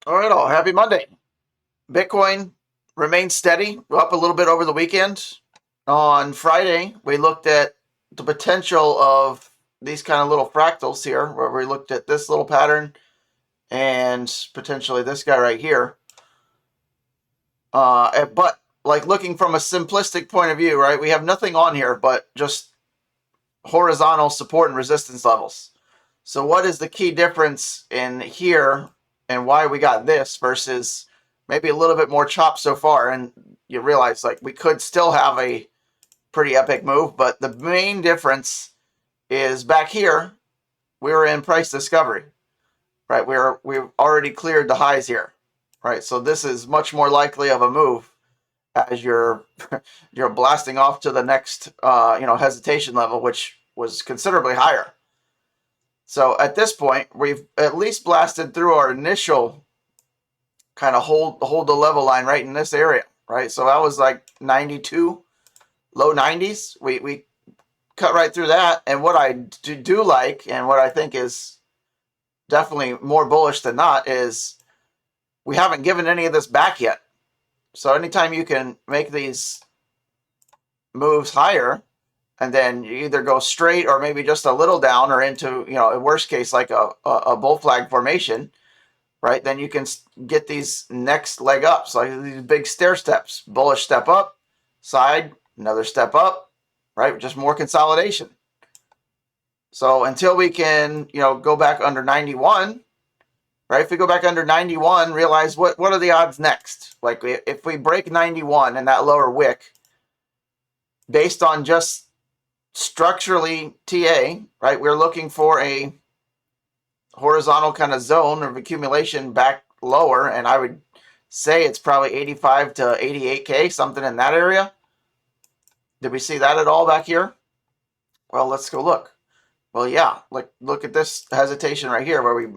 All right, all. Happy Monday. Bitcoin remains steady, up a little bit over the weekend. On Friday, we looked at the potential of these kind of little fractals here, where we looked at this little pattern and potentially this guy right here. But like looking from a simplistic point of view, right? We have nothing on here but just horizontal support and resistance levels. So what is the key difference in here and why we got this versus maybe a little bit more chop so far? And you realize like we could still have a pretty epic move, but the main difference is back here we were in price discovery, right? We've already cleared the highs here, right? So this is much more likely of a move as you're you're blasting off to the next hesitation level, which was considerably higher. So at this point, we've at least blasted through our initial kind of hold the level line right in this area, right? So that was like 92, low 90s. We cut right through that. And what I do like, and what I think is definitely more bullish than not, is we haven't given any of this back yet. So anytime you can make these moves higher, and then you either go straight or maybe just a little down or into, in worst case, like a bull flag formation, right? Then you can get these next leg ups, like these big stair steps, bullish step up, side, another step up, right? Just more consolidation. So until we can, go back under 91, right? If we go back under 91, realize what are the odds next? Like if we break 91 and that lower wick, based on just structurally TA, right? We're looking for a horizontal kind of zone of accumulation back lower, and I would say it's probably 85 to 88K, something in that area. Did we see that at all back here? Well, let's go look. Well, yeah, look at this hesitation right here where we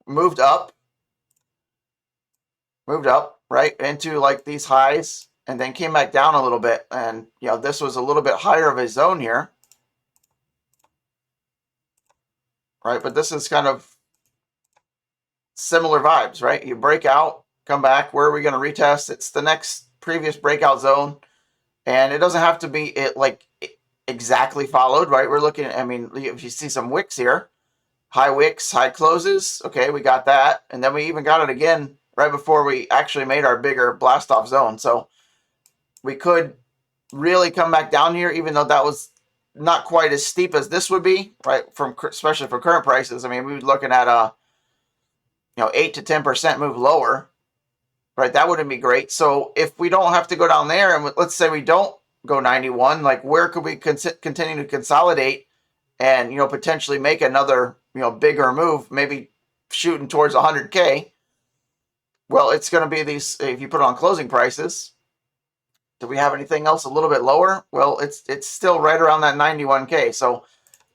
moved up, right, into like these highs, and then came back down a little bit. And, this was a little bit higher of a zone here, right? But this is kind of similar vibes, right? You break out, come back. Where are we going to retest? It's the next previous breakout zone, and it doesn't have to be exactly followed, right? We're looking at, if you see some wicks here, high wicks, high closes. Okay, we got that, and then we even got it again right before we actually made our bigger blast off zone. So we could really come back down here, even though that was not quite as steep as this would be, right? Especially for current prices. We would be looking at a 8 to 10% move lower, right? That wouldn't be great. So if we don't have to go down there, and let's say we don't go 91, like where could we continue to consolidate and potentially make another bigger move, maybe shooting towards 100K? Well, it's going to be these. If you put it on closing prices, do we have anything else a little bit lower? Well, it's still right around that 91K. So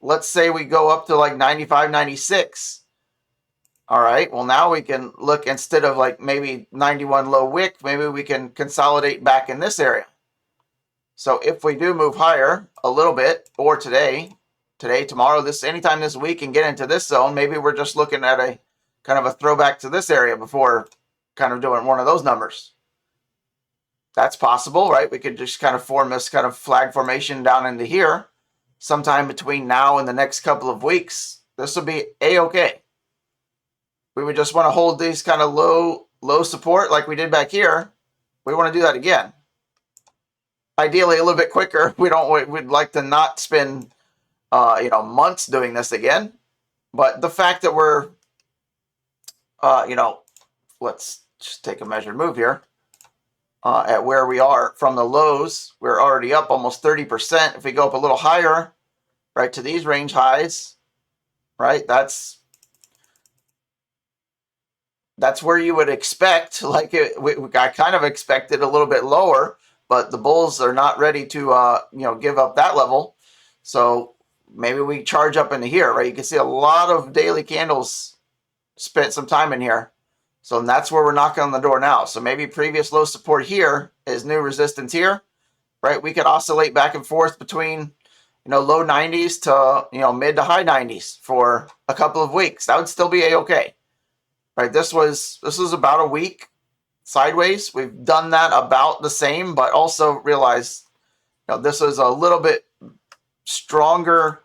let's say we go up to like 95, 96. All right, well, now we can look, instead of like maybe 91 low wick, maybe we can consolidate back in this area. So if we do move higher a little bit, or today, tomorrow, anytime this week, and get into this zone, maybe we're just looking at a kind of a throwback to this area before kind of doing one of those numbers. That's possible, right? We could just kind of form this kind of flag formation down into here sometime between now and the next couple of weeks. This will be A-okay. We would just want to hold these kind of low support like we did back here. We want to do that again. Ideally, a little bit quicker. We'd like to not spend, months doing this again. But the fact that we're, let's just take a measured move here. At where we are from the lows, we're already up almost 30%. If we go up a little higher, right, to these range highs, right, that's where you would expect. Like I kind of expected a little bit lower, but the bulls are not ready to give up that level. So maybe we charge up into here, right? You can see a lot of daily candles spent some time in here. So that's where we're knocking on the door now. So maybe previous low support here is new resistance here, right? We could oscillate back and forth between low 90s to mid to high 90s for a couple of weeks. That would still be a-okay. right? This was about a week sideways. We've done that about the same, but also realize, you know, this was a little bit stronger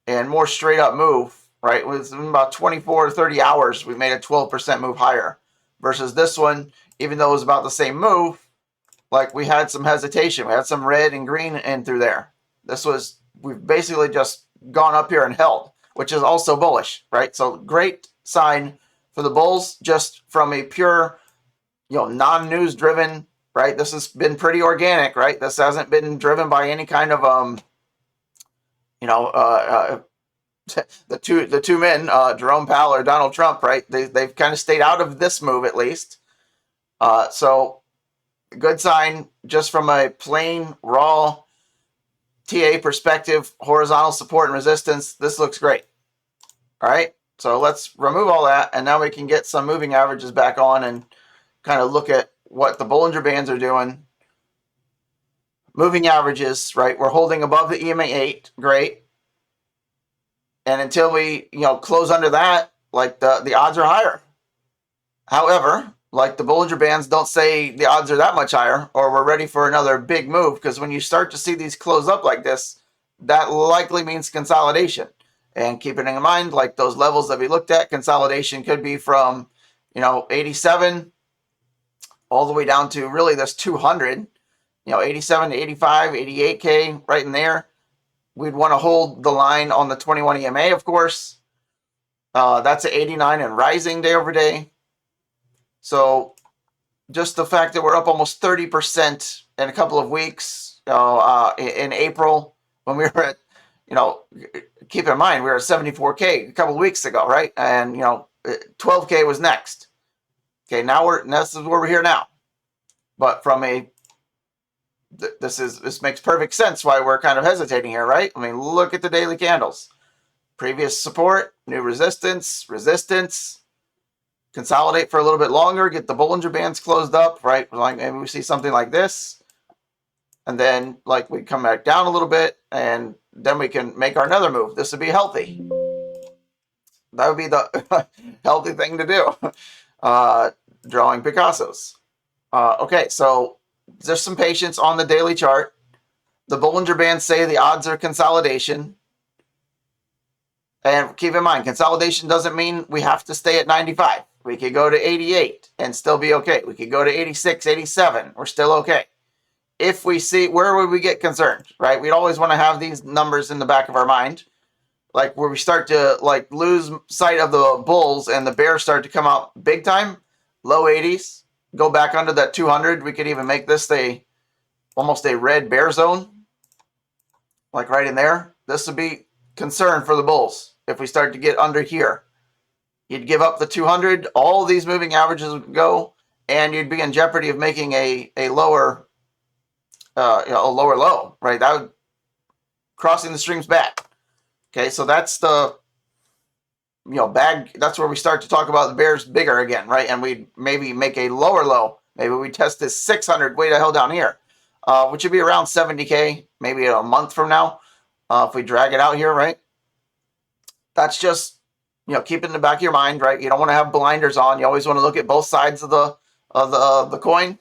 and more straight up move, right? Within about 24 to 30 hours, we made a 12% move higher versus this one, even though it was about the same move, like we had some hesitation. We had some red and green in through there. We've basically just gone up here and held, which is also bullish, right? So great sign for the bulls, just from a pure, you know, non-news driven, right? This has been pretty organic, right? This hasn't been driven by any kind of, you know, the two men, Jerome Powell or Donald Trump, right? They've kind of stayed out of this move at least. So good sign just from a plain raw TA perspective, horizontal support and resistance. This looks great. All right. So let's remove all that. And now we can get some moving averages back on and kind of look at what the Bollinger Bands are doing. Moving averages, right? We're holding above the EMA 8. Great. And until we, you know, close under that, like the odds are higher. However, like the Bollinger Bands don't say the odds are that much higher or we're ready for another big move, because when you start to see these close up like this, that likely means consolidation. And keeping in mind, like those levels that we looked at, consolidation could be from, you know, 87 all the way down to really this 200, you know, 87 to 85, 88K, right in there. We'd want to hold the line on the 21 EMA, of course. That's at 89 and rising day over day. So just the fact that we're up almost 30% in a couple of weeks, in April, when we were at, you know, keep in mind, we were at 74K a couple of weeks ago, right? And, you know, 12K was next. Okay, this is where we're here now. But from a, this makes perfect sense why we're kind of hesitating here, right? I mean, look at the daily candles. Previous support, new resistance, consolidate for a little bit longer, get the Bollinger Bands closed up, right? Like maybe we see something like this, and then like we come back down a little bit, and then we can make our another move. This would be healthy. That would be the healthy thing to do. Drawing Picassos. Okay, so there's some patience on the daily chart. The Bollinger Bands say the odds are consolidation. And keep in mind, consolidation doesn't mean we have to stay at 95. We could go to 88 and still be okay. We could go to 86, 87. We're still okay. If we see, where would we get concerned, right? We'd always want to have these numbers in the back of our mind. Like where we start to like lose sight of the bulls and the bears start to come out big time, low 80s, go back under that 200. We could even make this almost a red bear zone, like right in there. This would be concern for the bulls if we start to get under here. You'd give up the 200, all these moving averages would go, and you'd be in jeopardy of making a lower low, right? That would crossing the streams back. Okay, so that's the, you know, that's where we start to talk about the bears bigger again, right? And we'd maybe make a lower low. Maybe we test this 600 way the hell down here, which would be around 70K, maybe a month from now, if we drag it out here, right? That's just, you know, keep it in the back of your mind, right? You don't want to have blinders on. You always want to look at both sides of the coin,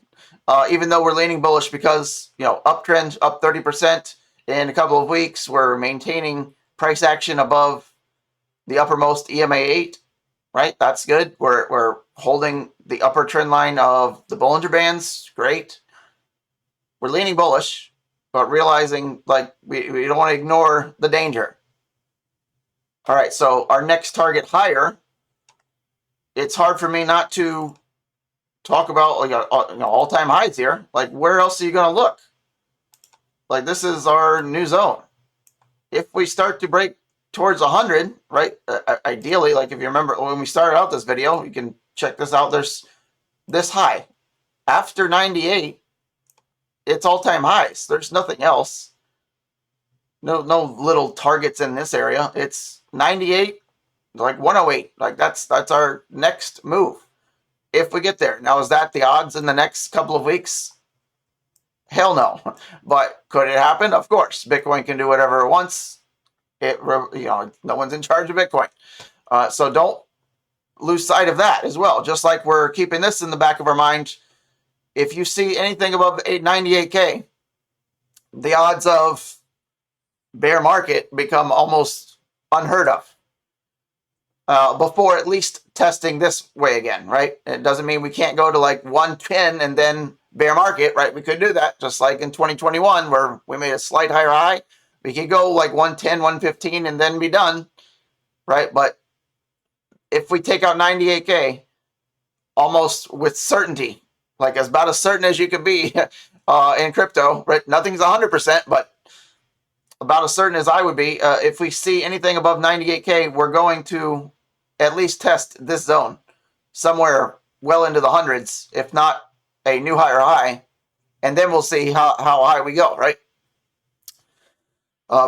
even though we're leaning bullish because, you know, uptrend up 30% in a couple of weeks. We're maintaining price action above the uppermost EMA 8, right? That's good. We're holding the upper trend line of the Bollinger Bands. Great. We're leaning bullish, but realizing like we don't want to ignore the danger. All right, so our next target higher, it's hard for me not to talk about like all-time highs here. Like, where else are you going to look? Like, this is our new zone. If we start to break towards 100, right, ideally, like if you remember when we started out this video, you can check this out. There's this high. After 98, it's all-time highs. There's nothing else. No little targets in this area. It's 98, like 108. Like that's our next move if we get there. Now, is that the odds in the next couple of weeks? Hell no. But could it happen? Of course. Bitcoin can do whatever it wants. No one's in charge of Bitcoin. So don't lose sight of that as well. Just like we're keeping this in the back of our mind. If you see anything above 98K, the odds of bear market become almost unheard of before at least testing this way again, right? It doesn't mean we can't go to like 110 and then bear market, right? We could do that just like in 2021 where we made a slight higher high. We could go like 110, 115 and then be done, right? But if we take out 98K almost with certainty, like as about as certain as you can be in crypto, right? Nothing's 100%, but about as certain as I would be. If we see anything above 98K, we're going to at least test this zone somewhere well into the hundreds, if not a new higher high, and then we'll see how high we go, right?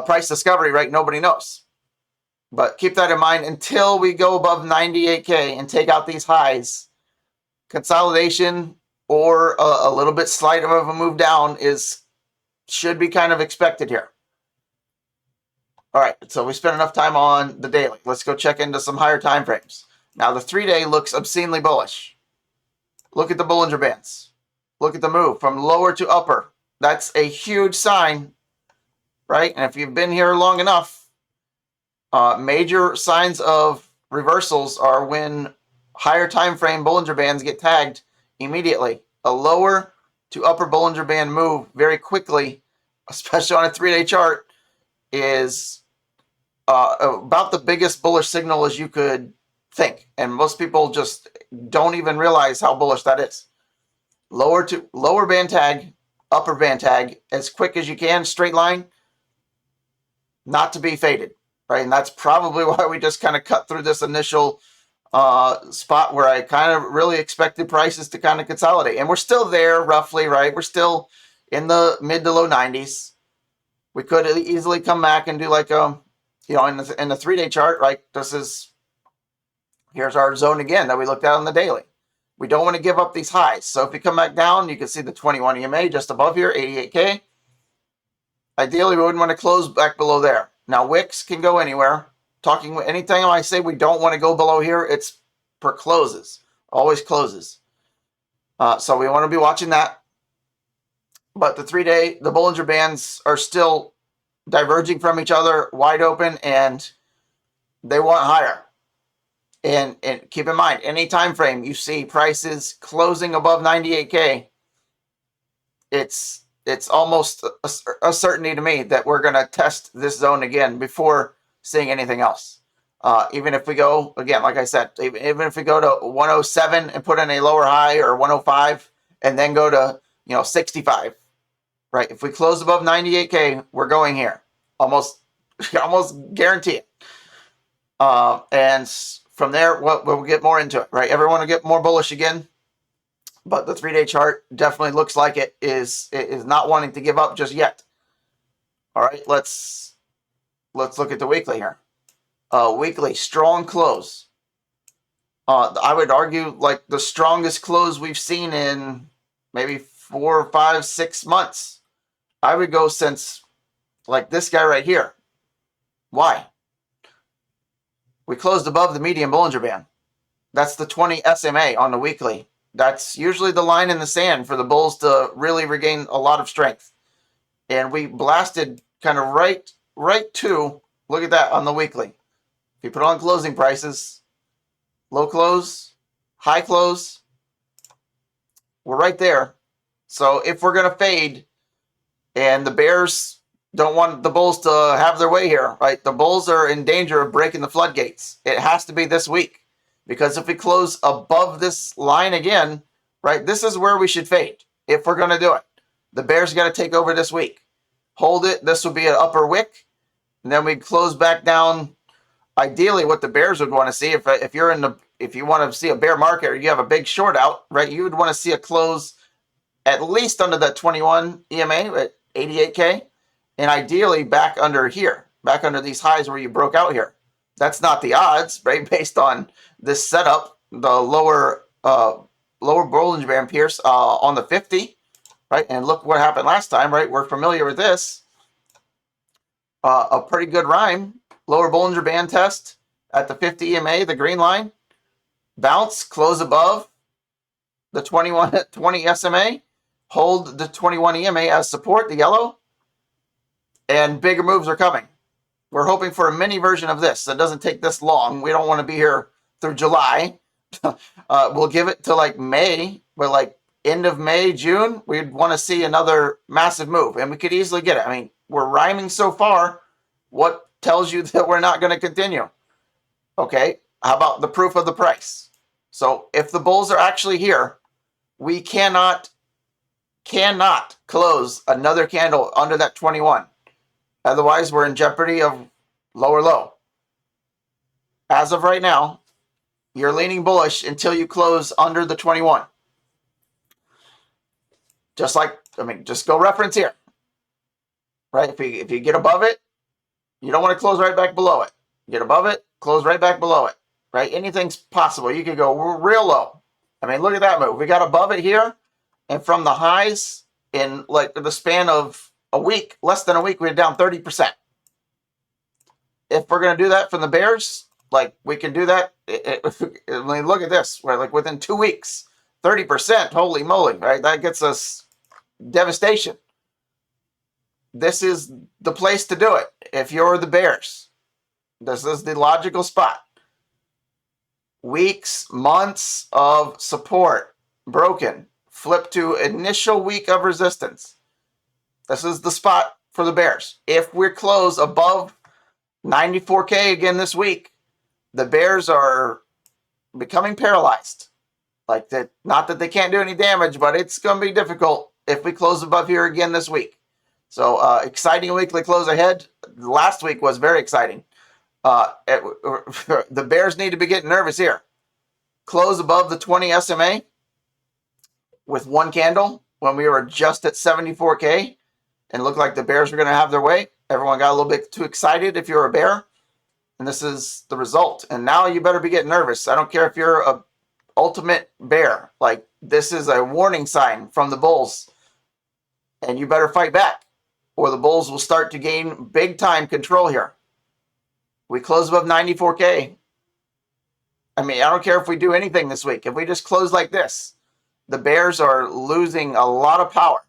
Price discovery, right? Nobody knows. But keep that in mind until we go above 98K and take out these highs. Consolidation or a little bit slight of a move down should be kind of expected here. All right, so we spent enough time on the daily. Let's go check into some higher time frames. Now the 3-day looks obscenely bullish. Look at the Bollinger Bands. Look at the move from lower to upper. That's a huge sign, right? And if you've been here long enough, major signs of reversals are when higher time frame Bollinger Bands get tagged immediately. A lower to upper Bollinger Band move very quickly, especially on a 3-day chart, is about the biggest bullish signal as you could think. And most people just don't even realize how bullish that is. Lower band tag, upper band tag, as quick as you can, straight line, not to be faded, right? And that's probably why we just kind of cut through this initial spot where I kind of really expected prices to kind of consolidate. And we're still there roughly, right? We're still in the mid to low 90s. We could easily come back and do like a, in the 3-day chart, right? Here's our zone again that we looked at on the daily. We don't want to give up these highs. So if we come back down, you can see the 21 EMA just above here, 88K. Ideally, we wouldn't want to close back below there. Now, wicks can go anywhere. Anytime I say we don't want to go below here, it's per closes. Always closes. So we want to be watching that. But the 3-day, the Bollinger Bands are still diverging from each other, wide open, and they want higher. And keep in mind, any time frame you see prices closing above 98K, it's almost a certainty to me that we're going to test this zone again before seeing anything else. Even if we go, again, like I said, even if we go to 107 and put in a lower high, or 105 and then go to 65, right? If we close above 98K, we're going here. Almost guarantee it. And from there, we'll get more into it, right? Everyone will get more bullish again. But the 3-day chart definitely looks like it is not wanting to give up just yet. All right, let's look at the weekly here. Weekly strong close. I would argue like the strongest close we've seen in maybe 4, 5, 6 months. I would go since like this guy right here. Why? We closed above the median Bollinger Band. That's the 20 SMA on the weekly. That's usually the line in the sand for the bulls to really regain a lot of strength. And we blasted kind of right to, look at that on the weekly. If you put on closing prices, low close, high close, we're right there. So if we're going to fade and the bears don't want the bulls to have their way here, right? The bulls are in danger of breaking the floodgates. It has to be this week. Because if we close above this line again, right, this is where we should fade if we're going to do it. The bears got to take over this week. Hold it. This will be an upper wick. And then we close back down. Ideally, what the bears would want to see, if you want to see a bear market or you have a big short out, right, you would want to see a close at least under that 21 EMA at 88K. And ideally back under here, back under these highs where you broke out here. That's not the odds, right? Based on this setup, the lower Bollinger Band pierce on the 50, right? And look what happened last time, right? We're familiar with this. A pretty good rhyme. Lower Bollinger Band test at the 50 EMA, the green line. bounce, close above the 20 SMA, hold the 21 EMA as support, the yellow, and bigger moves are coming. We're hoping for a mini version of this that doesn't take this long. We don't want to be here through July. We'll give it to like May, but like end of May, June, we'd want to see another massive move, and we could easily get it. I mean, we're rhyming so far. What tells you that we're not going to continue? Okay, how about the proof of the price? So if the bulls are actually here, we cannot close another candle under that 21. Otherwise, we're in jeopardy of lower low. As of right now, you're leaning bullish until you close under the 21. Just like, I mean, just go reference here. Right? If you get above it, you don't want to close right back below it. Get above it, close right back below it. Right? Anything's possible. You could go real low. I mean, look at that move. We got above it here, and from the highs in like the span of a week, less than a week, we're down 30%. If we're going to do that from the bears, like we can do that. I mean, look at this. We're like within 2 weeks, 30%. Holy moly, right? That gets us devastation. This is the place to do it. If you're the bears, this is the logical spot. Weeks, months of support broken. Flip to initial week of resistance. This is the spot for the bears. If we're close above 94K again this week, the bears are becoming paralyzed. Like that, not that they can't do any damage, but it's going to be difficult if we close above here again this week. So exciting weekly close ahead. Last week was very exciting. The bears need to be getting nervous here. Close above the 20 SMA with one candle when we were just at 74K and looked like the bears were going to have their way. Everyone got a little bit too excited if you're a bear, and this is the result. And now you better be getting nervous. I don't care if you're a ultimate bear. Like, this is a warning sign from the bulls, and you better fight back, or the bulls will start to gain big time control here. We close above 94K. I mean, I don't care if we do anything this week. If we just close like this, the bears are losing a lot of power.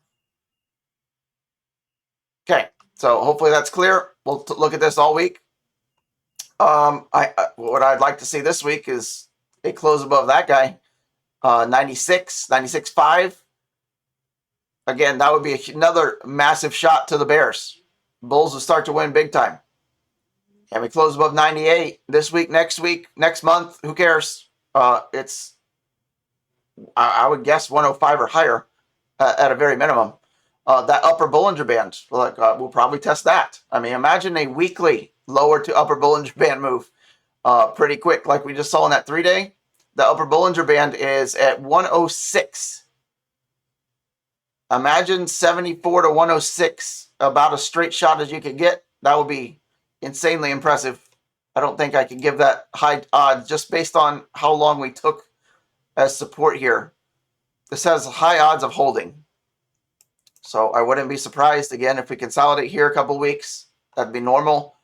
Okay, so hopefully that's clear. We'll look at this all week. What I'd like to see this week is a close above that guy, 96, 96.5. Again, that would be another massive shot to the bears. Bulls will start to win big time. And we close above 98 this week, next month. Who cares? It's, I would guess 105 or higher at a very minimum. That upper Bollinger Band, we'll probably test that. I mean, imagine a weekly lower to upper Bollinger Band move pretty quick, like we just saw in that 3-day. The upper Bollinger Band is at 106. Imagine 74 to 106, about as straight shot as you could get. That would be insanely impressive. I don't think I could give that high odds just based on how long we took as support here. This has high odds of holding. So I wouldn't be surprised, again, if we consolidate here a couple weeks. That'd be normal.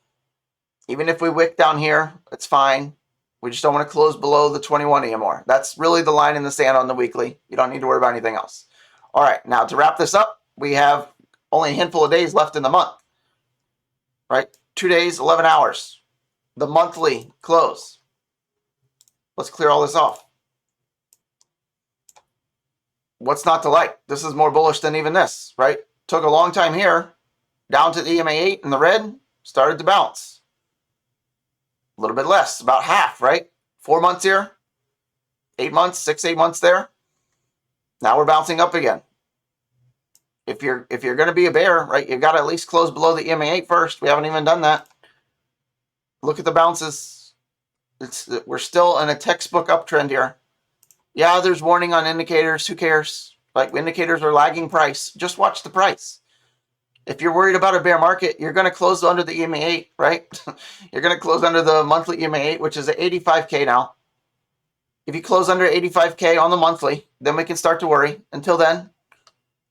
Even if we wick down here, it's fine. We just don't want to close below the 21 anymore. That's really the line in the sand on the weekly. You don't need to worry about anything else. All right, now to wrap this up, we have only a handful of days left in the month. Right? 2 days, 11 hours. The monthly close. Let's clear all this off. What's not to like? This is more bullish than even this, right? Took a long time here, down to the EMA 8 in the red, started to bounce. A little bit less, about half, right? 4 months here, 8 months, 6-8 months there. Now we're bouncing up again. If you're going to be a bear, right, you've got to at least close below the EMA 8 first. We haven't even done that. Look at the bounces. We're still in a textbook uptrend here. Yeah, there's warning on indicators. Who cares? Like, indicators are lagging price. Just watch the price. If you're worried about a bear market, you're going to close under the EMA 8, right? You're going to close under the monthly EMA 8, which is at 85K now. If you close under 85K on the monthly, then we can start to worry. Until then,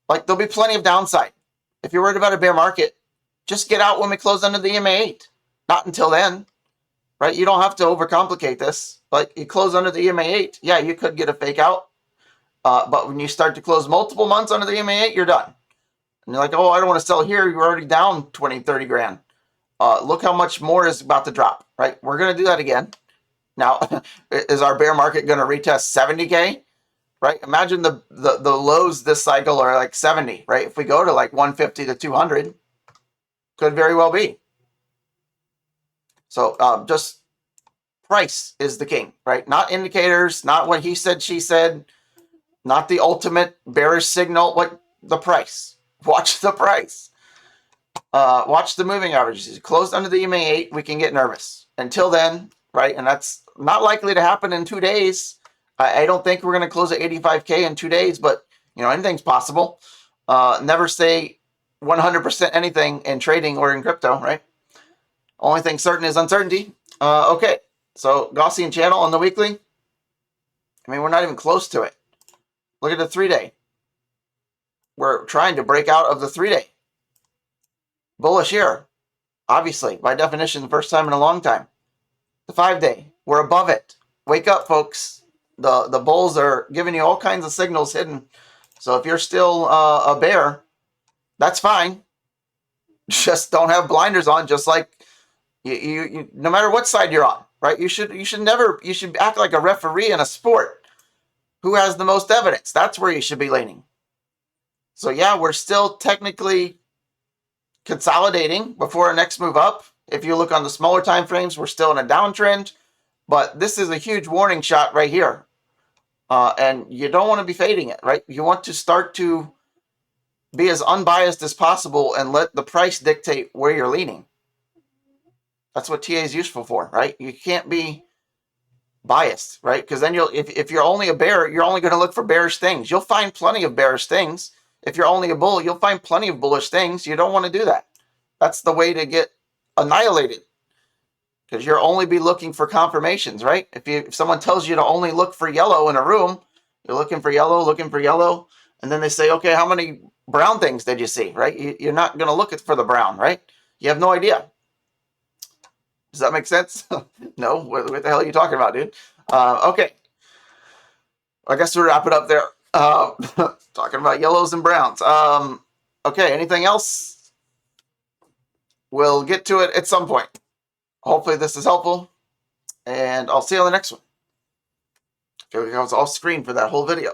like, there'll be plenty of downside. If you're worried about a bear market, just get out when we close under the EMA 8. Not until then. right? You don't have to overcomplicate this. Like you close under the EMA 8, yeah, you could get a fake out. But when you start to close multiple months under the EMA 8, you're done. And you're like, oh, I don't want to sell here. You're already down 20, 30 grand. Look how much more is about to drop, right? We're going to do that again. Now, is our bear market going to retest 70K? Right? Imagine the lows this cycle are like 70, right? If we go to like 150 to 200, could very well be. So just price is the king, right? Not indicators, not what he said, she said, not the ultimate bearish signal. What the price? Watch the price. Watch the moving averages. Closed under the EMA 8, we can get nervous. Until then, right? And that's not likely to happen in 2 days. I don't think we're going to close at 85K in 2 days, but you know, anything's possible. Never say 100% anything in trading or in crypto, right? Only thing certain is uncertainty. Okay, so Gaussian channel on the weekly. I mean, we're not even close to it. Look at the 3-day. We're trying to break out of the 3-day. Bullish here. Obviously, by definition, the first time in a long time. The 5-day, we're above it. Wake up, folks. The bulls are giving you all kinds of signals hidden. So if you're still a bear, that's fine. Just don't have blinders on. Just like you no matter what side you're on, right? You should act like a referee in a sport. Who has the most evidence? That's where you should be leaning. So yeah, we're still technically consolidating before our next move up. If you look on the smaller time frames, we're still in a downtrend. But this is a huge warning shot right here. And you don't want to be fading it, right? You want to start to be as unbiased as possible and let the price dictate where you're leaning. That's what TA is useful for, right? You can't be biased, right? Because then if you're only a bear, you're only going to look for bearish things. You'll find plenty of bearish things. If you're only a bull, you'll find plenty of bullish things. You don't want to do that. That's the way to get annihilated. Because you'll only be looking for confirmations, right? If someone tells you to only look for yellow in a room, you're looking for yellow, and then they say, okay, how many brown things did you see, right? You're not going to look for the brown, right? You have no idea. Does that make sense? No? What the hell are you talking about, dude? Okay. I guess we'll wrap it up there. Talking about yellows and browns. Okay, anything else? We'll get to it at some point. Hopefully this is helpful, and I'll see you on the next one. I feel like I was off screen for that whole video.